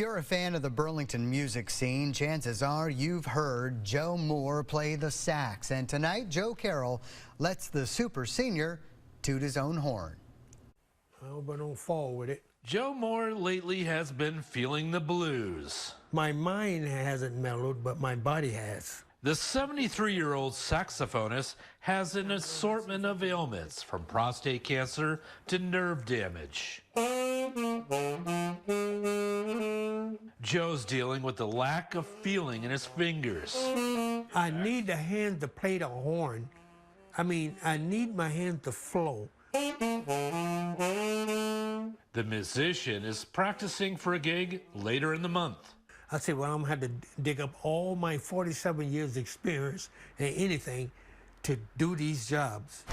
you're a fan of the Burlington music scene, chances are you've heard Joe Moore play the sax. And tonight, Joe Carroll lets the super senior toot his own horn. I hope I don't fall with it. Joe Moore lately has been feeling the blues. My mind hasn't mellowed, but my body has. The 73-year-old saxophonist has an assortment of ailments, from prostate cancer to nerve damage. Joe's dealing with the lack of feeling in his fingers. I need the hand to play the horn. I need my hand to flow. The musician is practicing for a gig later in the month. I said, well, I'm going to have to dig up all my 47 years experience and anything to do these jobs.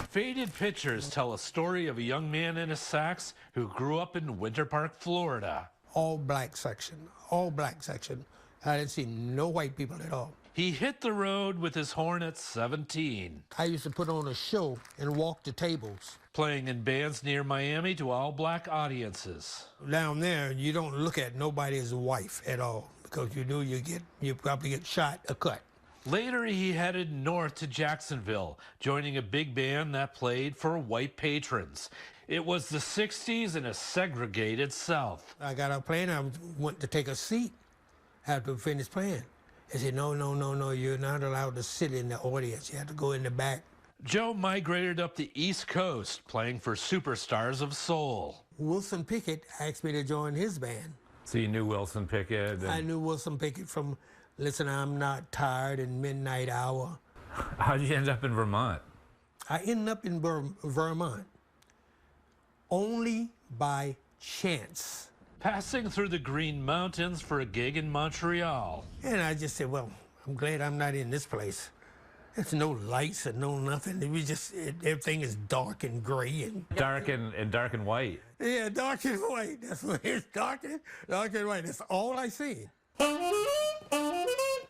Faded pictures tell a story of a young man in a sax who grew up in Winter Park, Florida. All black section, all black section. I didn't see no white people at all. He hit the road with his horn at 17. I used to put on a show and walk the tables. Playing in bands near Miami to all-black audiences. Down there, you don't look at nobody's wife at all, because you do, you probably get shot or cut. Later, he headed north to Jacksonville, joining a big band that played for white patrons. It was the 60s in a segregated South. I got up playing, I went to take a seat after we finished playing. They said, no, you're not allowed to sit in the audience. You have to go in the back. Joe migrated up the East Coast, playing for superstars of soul. Wilson Pickett asked me to join his band. So you knew Wilson Pickett? I knew Wilson Pickett from Listen, I'm Not Tired and Midnight Hour. How'd you end up in Vermont? I ended up in Vermont only by chance. Passing through the Green Mountains for a gig in Montreal. And I just said, well, I'm glad I'm not in this place. There's no lights and no nothing. It was just, everything is dark and gray. And dark and white. Yeah, dark and white. That's what it's, dark and white. That's all I see.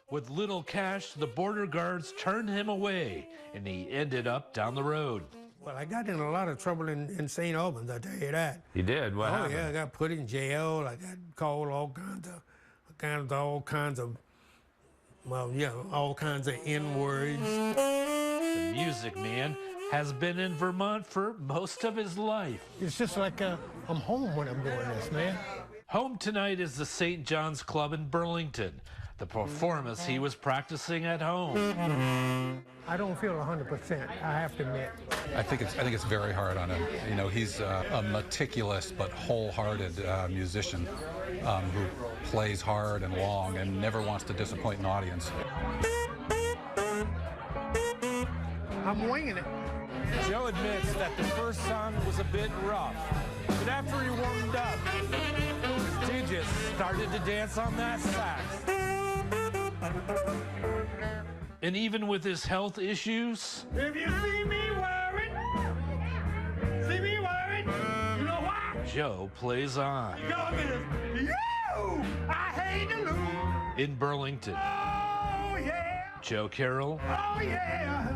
With little cash, the border guards turned him away, and he ended up down the road. Well, I got in a lot of trouble in St. Albans, I'll tell you that. You did? What happened? Yeah, I got put in jail. I got called all kinds of N-words. The music man has been in Vermont for most of his life. It's just like I'm home when I'm doing this, man. Home tonight is the St. John's Club in Burlington, the performance he was practicing at home. I don't feel 100%, I have to admit. I think it's very hard on him. You know, he's a meticulous but wholehearted musician who plays hard and long and never wants to disappoint an audience. I'm winging it. Joe admits that the first song was a bit rough, but after he warmed up, he just started to dance on that sax. And even with his health issues, If you see me worried, you know why? Joe plays on. Yo, I hate to lose. In Burlington, Oh, yeah. Joe Carroll, Oh, yeah.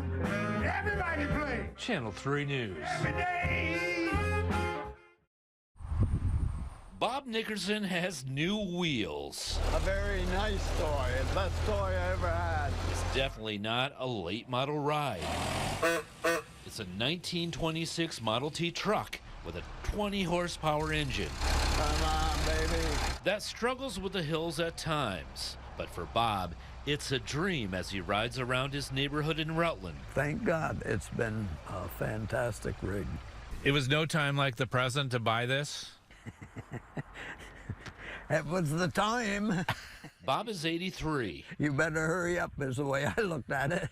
Everybody play. Channel 3 News. Every day. Bob Nickerson has new wheels. A very nice toy, the best toy I ever had. It's definitely not a late model ride. It's a 1926 Model T truck with a 20 horsepower engine. Come on, baby. That struggles with the hills at times. But for Bob, it's a dream as he rides around his neighborhood in Rutland. Thank God it's been a fantastic rig. It was no time like the present to buy this? It was the time. Bob is 83. You better hurry up is the way I looked at it.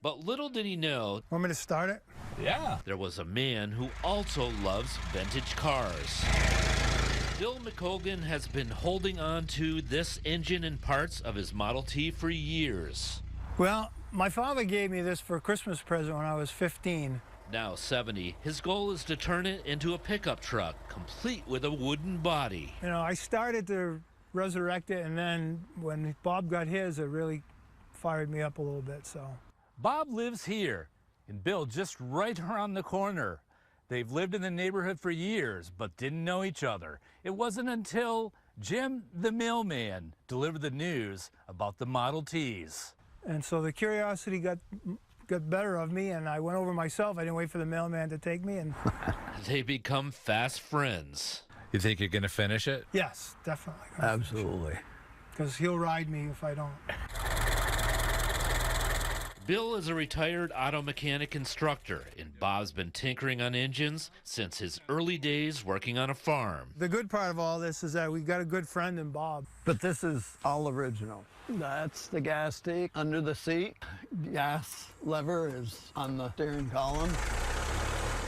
But little did he know, Want me to start it? yeah, there was a man who also loves vintage cars. Bill McColgan has been holding on to this engine and parts of his Model T for years. Well, my father gave me this for a Christmas present when I was 15. Now 70, his goal is to turn it into a pickup truck, complete with a wooden body. You know, I started to resurrect it, and then when Bob got his, it really fired me up a little bit, so. Bob lives here, and Bill just right around the corner. They've lived in the neighborhood for years, but didn't know each other. It wasn't until Jim the mailman delivered the news about the Model Ts. And so the curiosity got better of me, and I went over myself. I didn't wait for the mailman to take me. And They become fast friends. You think you're going to finish it? yes, definitely. Absolutely. Because he'll ride me if I don't. Bill is a retired auto mechanic instructor, and Bob's been tinkering on engines since his early days working on a farm. The good part of all this is that we got a good friend in Bob. But this is all original. That's the gas tank under the seat. Gas lever is on the steering column.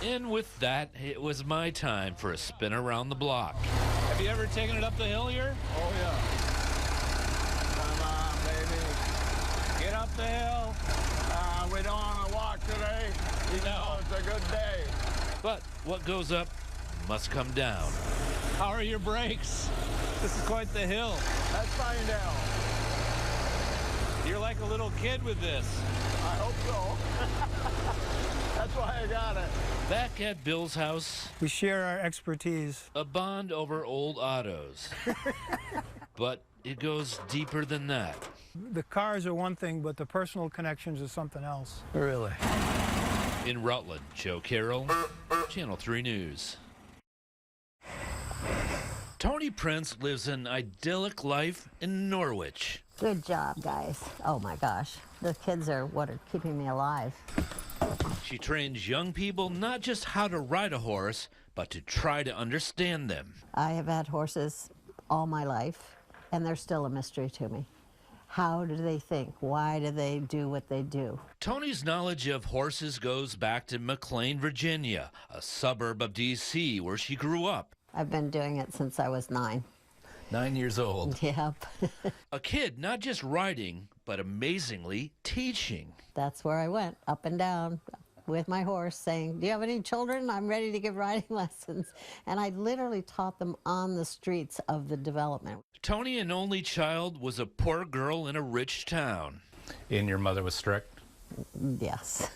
And with that, it was my time for a spin around the block. Have you ever taken it up the hill here? Oh, yeah. Come on, baby. Get up the hill. We don't want to walk today. You know, it's a good day. But what goes up must come down. How are your brakes? This is quite the hill. Let's find out. You're like a little kid with this. I hope so. That's why I got it. Back at Bill's house, We share our expertise. a bond over old autos. But it goes deeper than that. The cars are one thing, but the personal connections are something else. Really? In Rutland, Joe Carroll, Channel 3 News. Tony Prince lives an idyllic life in Norwich. Good job, guys. Oh my gosh. The kids are what are keeping me alive. She trains young people not just how to ride a horse, but to try to understand them. I have had horses all my life, and they're still a mystery to me. How do they think? Why do they do what they do? Tony's knowledge of horses goes back to McLean, Virginia, a suburb of D.C. where she grew up. I've been doing it since I was 9. 9 years old. Yep. A kid not just riding, but amazingly teaching. That's where I went, up and down with my horse, saying, do you have any children? I'm ready to give riding lessons. And I literally taught them on the streets of the development. Tony, an only child, was a poor girl in a rich town. And your mother was strict? Yes.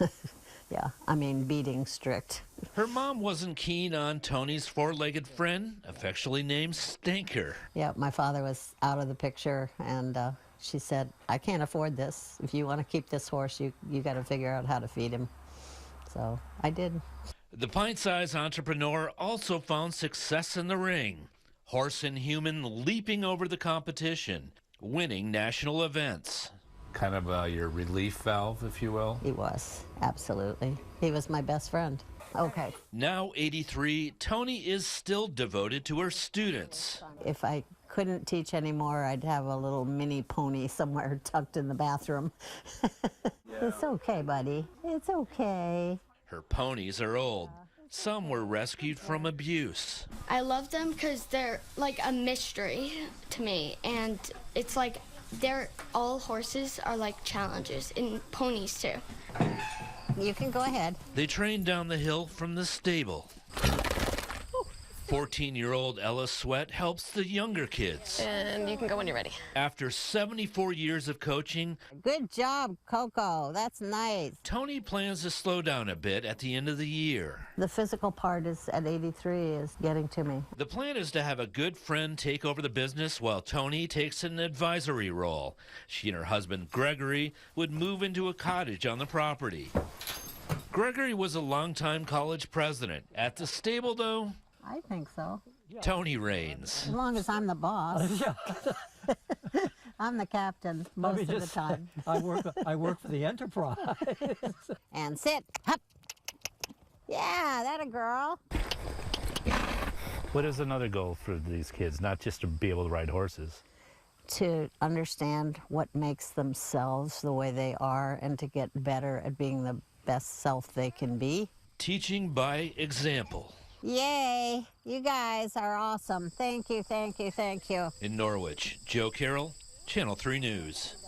Yeah, I mean, beating strict. Her mom wasn't keen on Tony's four-legged friend, affectionately named Stinker. Yeah, my father was out of the picture, and she said, I can't afford this. If you want to keep this horse, you got to figure out how to feed him. So I did. The pint-sized entrepreneur also found success in the ring. Horse and human leaping over the competition, winning national events. Kind of your relief valve, if you will? He was, absolutely. He was my best friend. Okay. Now 83, Tony is still devoted to her students. If I couldn't teach anymore, I'd have a little mini pony somewhere tucked in the bathroom. It's okay, buddy. It's okay. Her ponies are old. Some were rescued from abuse. I love them because they're like a mystery to me, and it's like all horses are like challenges, and ponies too. You can go ahead. They trained down the hill from the stable. 14-year-old Ella Sweat helps the younger kids. And you can go when you're ready. After 74 years of coaching, Good job, Coco. That's nice. Tony plans to slow down a bit at the end of the year. The physical part is at 83 is getting to me. The plan is to have a good friend take over the business while Tony takes an advisory role. She and her husband, Gregory, would move into a cottage on the property. Gregory was a longtime college president. At the stable, though, I think so. Tony reigns. As long as I'm the boss. I'm the captain most of the time. I work for the enterprise. And sit. Hup. Yeah, that a girl. What is another goal for these kids? Not just to be able to ride horses. To understand what makes themselves the way they are and to get better at being the best self they can be. Teaching by example. Yay! You guys are awesome. Thank you, thank you, thank you. In Norwich, Joe Carroll, Channel 3 News.